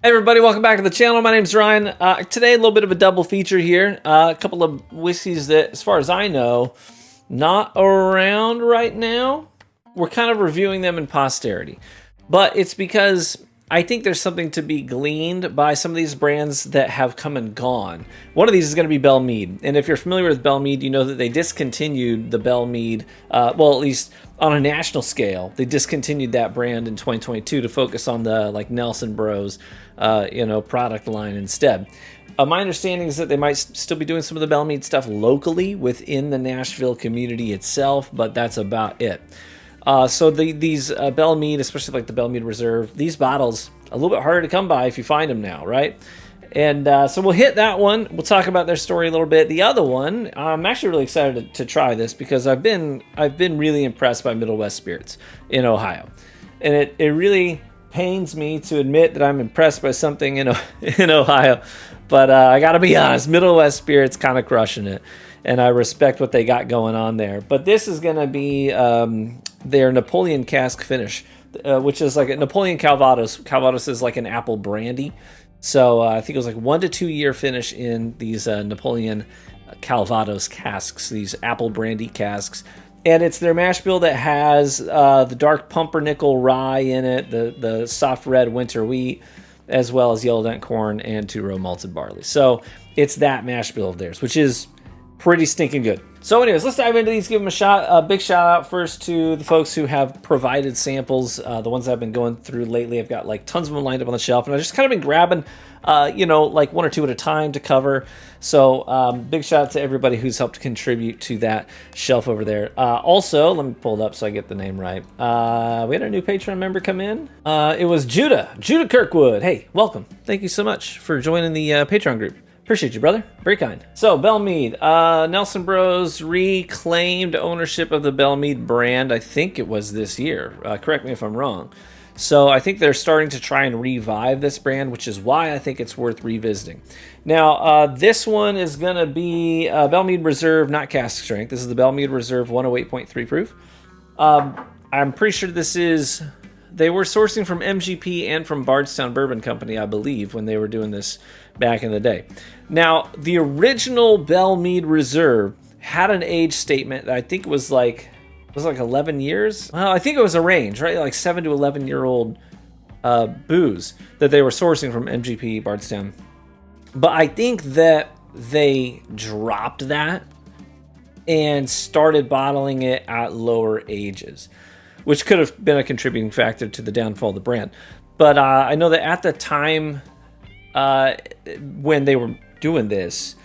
Hey everybody, welcome back to the channel. My name's Ryan. Today, a little bit of a double feature here. A couple of whiskeys that, as far as I know, not around right now. We're kind of reviewing them in posterity. But it's because I think there's something to be gleaned by some of these brands that have come and gone. One of these is going to be Belle Meade. And if you're familiar with Belle Meade, you know that they discontinued the Belle Meade, well, at least on a national scale, they discontinued that brand in 2022 to focus on the like Nelson Bros, product line instead. My understanding is that they might still be doing some of the Belle Meade stuff locally within the Nashville community itself, but that's about it. So these Belle Meade, especially like the Belle Meade Reserve, these bottles a little bit harder to come by if you find them now, right? And so we'll hit that one. We'll talk about their story a little bit. The other one, I'm actually really excited to try this because I've been really impressed by Middle West Spirits in Ohio, and it really pains me to admit that I'm impressed by something in Ohio, but I got to be honest, Middle West Spirits kind of crushing it, and I respect what they got going on there. But this is going to be their Napoleon cask finish, which is like a Napoleon Calvados. Calvados is like an apple brandy. So I think it was like 1 to 2 year finish in these Napoleon Calvados casks, these apple brandy casks. And it's their mash bill that has the dark pumpernickel rye in it, the soft red winter wheat, as well as yellow dent corn and 2-row malted barley. So it's that mash bill of theirs, which is pretty stinking good. So anyways, let's dive into these, give them a shot. A big shout out first to the folks who have provided samples. The ones I've been going through lately, I've got like tons of them lined up on the shelf, and I've just kind of been grabbing, like 1 or 2 at a time to cover. So big shout out to everybody who's helped contribute to that shelf over there. Also, let me pull it up so I get the name right. We had a new Patreon member come in. It was Judah Kirkwood. Hey, welcome. Thank you so much for joining the Patreon group. Appreciate you, brother. Very kind. So, Belle Meade. Nelson Bros reclaimed ownership of the Belle Meade brand. I think it was this year. Correct me if I'm wrong. So, I think they're starting to try and revive this brand, which is why I think it's worth revisiting. Now, this one is going to be Belle Meade Reserve, not cask strength. This is the Belle Meade Reserve 108.3 proof. I'm pretty sure this is... They were sourcing from MGP and from Bardstown Bourbon Company, I believe, when they were doing this back in the day. Now, the original Belle Meade Reserve had an age statement that I think was like 11 years. Well, I think it was a range, right? Like 7 to 11-year-old booze that they were sourcing from MGP Bardstown. But I think that they dropped that and started bottling it at lower ages, which could have been a contributing factor to the downfall of the brand. But I know that at the time when they were doing this,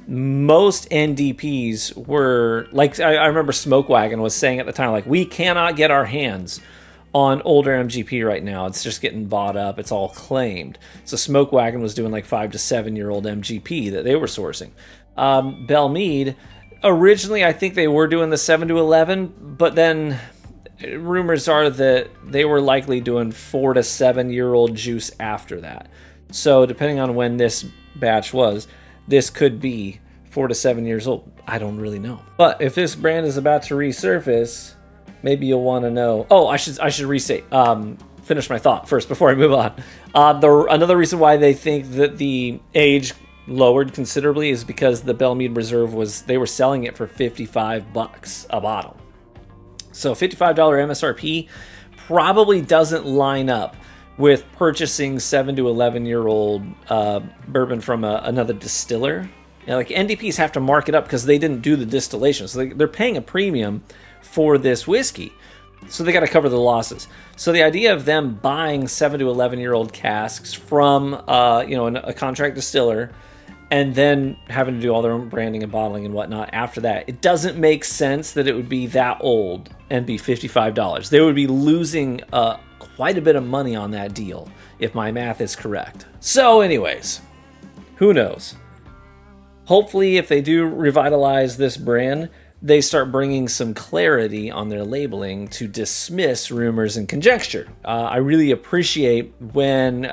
most NDPs were, like, I remember Smoke Wagon was saying at the time, like, we cannot get our hands on older MGP right now. It's just getting bought up. It's all claimed. So Smoke Wagon was doing like 5 to 7-year-old MGP that they were sourcing. Belle Meade, originally I think they were doing the 7 to 11, but then... rumors are that they were likely doing 4 to 7-year-old juice after that. So depending on when this batch was, this could be 4 to 7 years old. I don't really know. But if this brand is about to resurface, maybe you'll want to know. Oh, I should restate. Finish my thought first before I move on. Another reason why they think that the age lowered considerably is because the Belle Meade Reserve they were selling it for $55 a bottle. So $55 MSRP probably doesn't line up with purchasing 7 to 11-year-old bourbon from another distiller. Like NDPs have to mark it up because they didn't do the distillation. So they're paying a premium for this whiskey. So they got to cover the losses. So the idea of them buying 7 to 11-year-old casks from a contract distiller and then having to do all their own branding and bottling and whatnot after that, it doesn't make sense that it would be that old and be $55. They would be losing quite a bit of money on that deal, if my math is correct. So anyways, who knows? Hopefully, if they do revitalize this brand, they start bringing some clarity on their labeling to dismiss rumors and conjecture. I really appreciate when,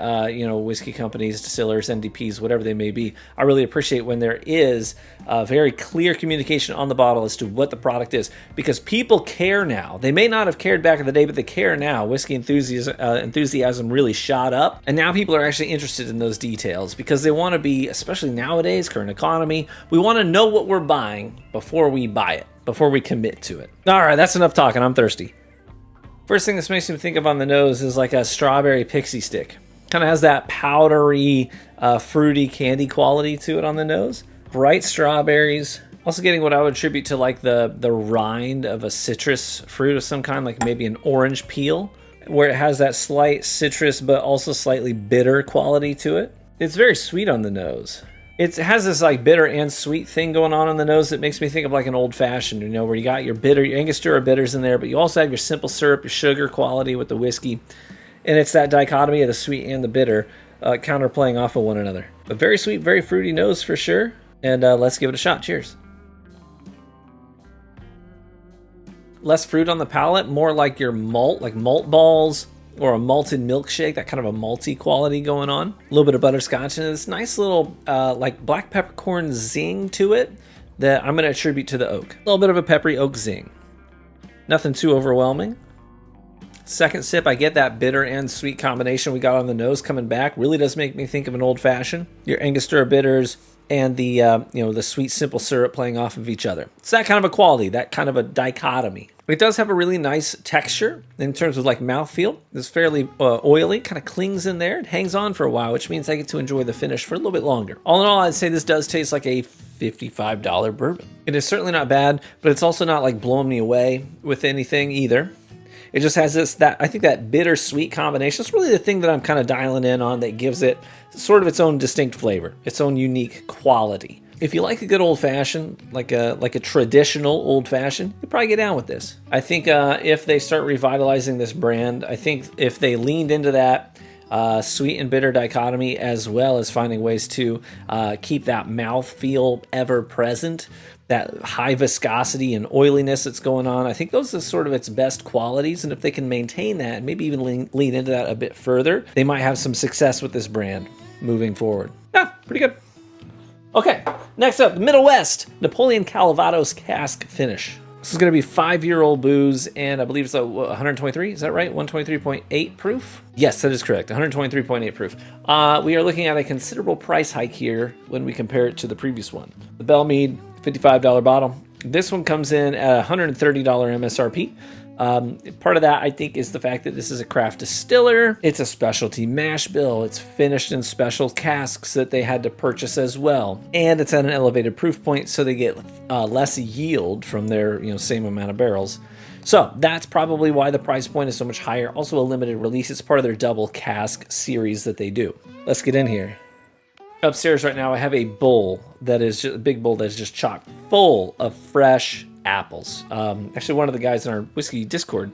whiskey companies, distillers, NDPs, whatever they may be, I really appreciate when there is very clear communication on the bottle as to what the product is, because people care now. They may not have cared back in the day, but they care now. Whiskey enthusiasm really shot up, and now people are actually interested in those details because they want to be, especially nowadays, current economy, we want to know what we're buying before we buy it, before we commit to it. All right, that's enough talking. I'm thirsty. First thing this makes me think of on the nose is like a strawberry pixie stick. Kind of has that powdery, fruity candy quality to it on the nose. Bright strawberries. Also getting what I would attribute to like the rind of a citrus fruit of some kind, like maybe an orange peel, where it has that slight citrus but also slightly bitter quality to it. It's very sweet on the nose. It has this like bitter and sweet thing going on the nose that makes me think of like an old fashioned, where you got your bitter, your Angostura bitters in there, but you also have your simple syrup, your sugar quality with the whiskey. And it's that dichotomy of the sweet and the bitter counterplaying off of one another. A very sweet, very fruity nose for sure. And let's give it a shot. Cheers. Less fruit on the palate, more like your malt, like malt balls, or a malted milkshake, that kind of a malty quality going on. A little bit of butterscotch and this nice little like black peppercorn zing to it that I'm going to attribute to the oak. A little bit of a peppery oak zing. Nothing too overwhelming. Second sip, I get that bitter and sweet combination we got on the nose coming back. Really does make me think of an old fashioned. Your Angostura bitters and the the sweet simple syrup playing off of each other. It's that kind of a quality, that kind of a dichotomy. It does have a really nice texture in terms of like mouthfeel. It's fairly oily, kind of clings in there. It hangs on for a while, which means I get to enjoy the finish for a little bit longer. All in all, I'd say this does taste like a $55 bourbon. It is certainly not bad, but it's also not like blowing me away with anything either. It just has I think that bittersweet combination. It's really the thing that I'm kind of dialing in on that gives it sort of its own distinct flavor, its own unique quality. If you like a good old-fashioned, like a traditional old-fashioned, you'll probably get down with this. I think if they start revitalizing this brand, I think if they leaned into that sweet and bitter dichotomy, as well as finding ways to keep that mouthfeel ever present, that high viscosity and oiliness that's going on, I think those are sort of its best qualities. And if they can maintain that and maybe even lean into that a bit further, they might have some success with this brand moving forward. Yeah, pretty good. Okay, next up, the Middle West, Napoleon Calvados cask finish. This is going to be 5-year-old booze, and I believe it's 123, is that right? 123.8 proof? Yes, that is correct, 123.8 proof. We are looking at a considerable price hike here when we compare it to the previous one. The Belle Meade, $55 bottle. This one comes in at $130 MSRP. Part of that, I think, is the fact that this is a craft distiller. It's a specialty mash bill. It's finished in special casks that they had to purchase as well. And it's at an elevated proof point, so they get less yield from their same amount of barrels. So that's probably why the price point is so much higher. Also a limited release. It's part of their double cask series that they do. Let's get in here. Upstairs right now, I have a bowl that is just a big bowl that's just chock full of fresh apples. Actually, one of the guys in our whiskey Discord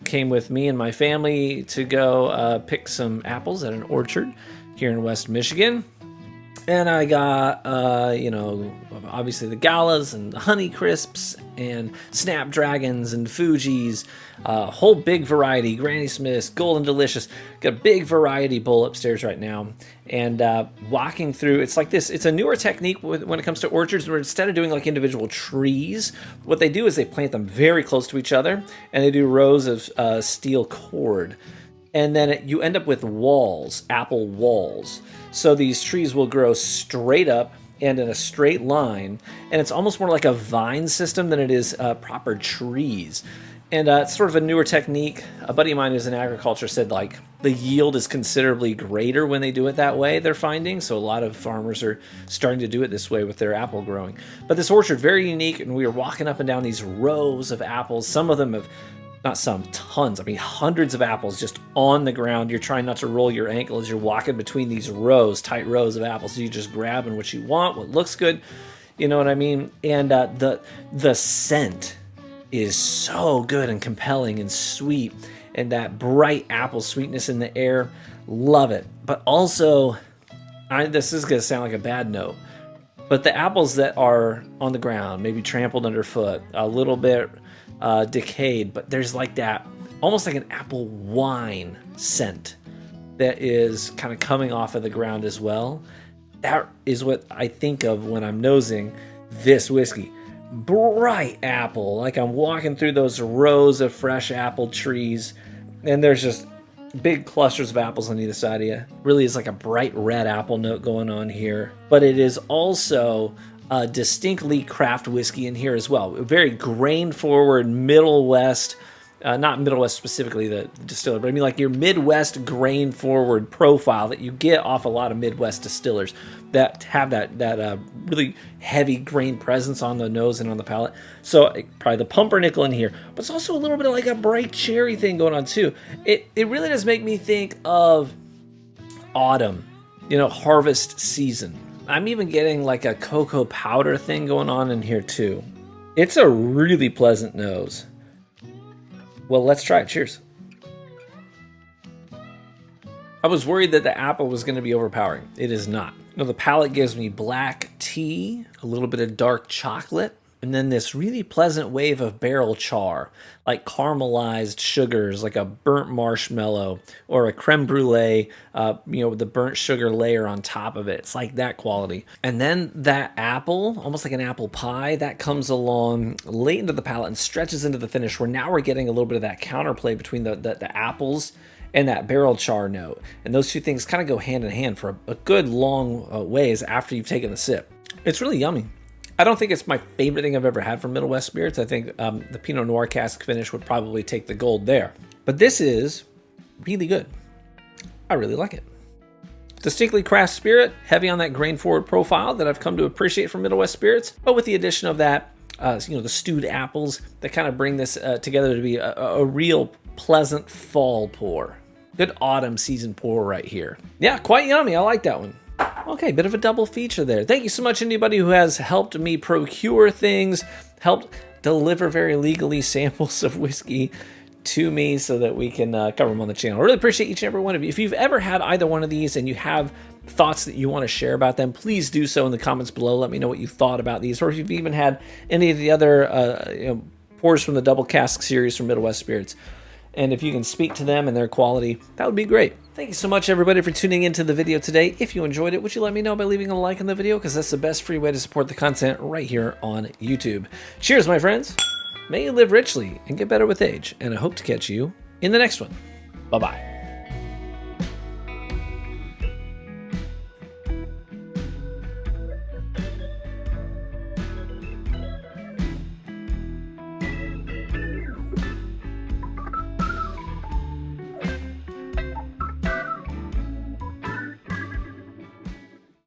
came with me and my family to go pick some apples at an orchard here in West Michigan. And I got, obviously the Galas and the Honey Crisps and Snapdragons and Fuji's, a whole big variety, Granny Smith's, Golden Delicious. Got a big variety bowl upstairs right now. And walking through, it's like this. It's a newer technique when it comes to orchards, where instead of doing like individual trees, what they do is they plant them very close to each other, and they do rows of steel cord. And then you end up with walls, apple walls. So these trees will grow straight up and in a straight line. And it's almost more like a vine system than it is proper trees. And it's sort of a newer technique. A buddy of mine who's in agriculture said like the yield is considerably greater when they do it that way, they're finding. So a lot of farmers are starting to do it this way with their apple growing. But this orchard, very unique. And we were walking up and down these rows of apples. Some of them have... Not some, tons. I mean, hundreds of apples just on the ground. You're trying not to roll your ankle as you're walking between these rows, tight rows of apples. So you're just grabbing what you want, what looks good. You know what I mean? And the scent is so good and compelling and sweet. And that bright apple sweetness in the air. Love it. But also, this is going to sound like a bad note. But the apples that are on the ground, maybe trampled underfoot, a little bit decayed, but there's like that, almost like an apple wine scent that is kind of coming off of the ground as well. That is what I think of when I'm nosing this whiskey. Bright apple, like I'm walking through those rows of fresh apple trees, and there's just big clusters of apples on either side of you. Really is like a bright red apple note going on here. But it is also a distinctly craft whiskey in here as well. Very grain forward Middle West, not Middle West specifically the distiller, but I mean like your Midwest grain forward profile that you get off a lot of Midwest distillers that have that really heavy grain presence on the nose and on the palate. So probably the pumpernickel in here, but it's also a little bit of like a bright cherry thing going on too. It really does make me think of autumn, you know, harvest season. I'm even getting like a cocoa powder thing going on in here too. It's a really pleasant nose. Well, let's try it. Cheers. I was worried that the apple was going to be overpowering. It is not. You know, the palate gives me black tea, a little bit of dark chocolate, and then this really pleasant wave of barrel char, like caramelized sugars, like a burnt marshmallow or a creme brulee, you know, with the burnt sugar layer on top of it. It's like that quality. And then that apple, almost like an apple pie, that comes along late into the palate and stretches into the finish, where now we're getting a little bit of that counterplay between the apples and that barrel char note. And those two things kind of go hand in hand for a good long ways after you've taken the sip. It's really yummy. I don't think it's my favorite thing I've ever had from Middle West Spirits. I think the Pinot Noir cask finish would probably take the gold there. But this is really good. I really like it. Distinctly craft spirit, heavy on that grain forward profile that I've come to appreciate from Middle West Spirits, but with the addition of that, you know, the stewed apples that kind of bring this together to be a real pleasant fall pour. Good autumn season pour right here. Yeah, quite yummy. I like that one. Okay, bit of a double feature there. Thank you so much, anybody who has helped me procure things, helped deliver very legally samples of whiskey to me so that we can cover them on the channel. I really appreciate each and every one of you. If you've ever had either one of these and you have thoughts that you want to share about them, please do so in the comments below. Let me know what you thought about these, or if you've even had any of the other you know, pours from the Double Cask series from Middle West Spirits. And if you can speak to them and their quality, that would be great. Thank you so much, everybody, for tuning into the video today. If you enjoyed it, would you let me know by leaving a like on the video? Because that's the best free way to support the content right here on YouTube. Cheers, my friends. May you live richly and get better with age. And I hope to catch you in the next one. Bye-bye.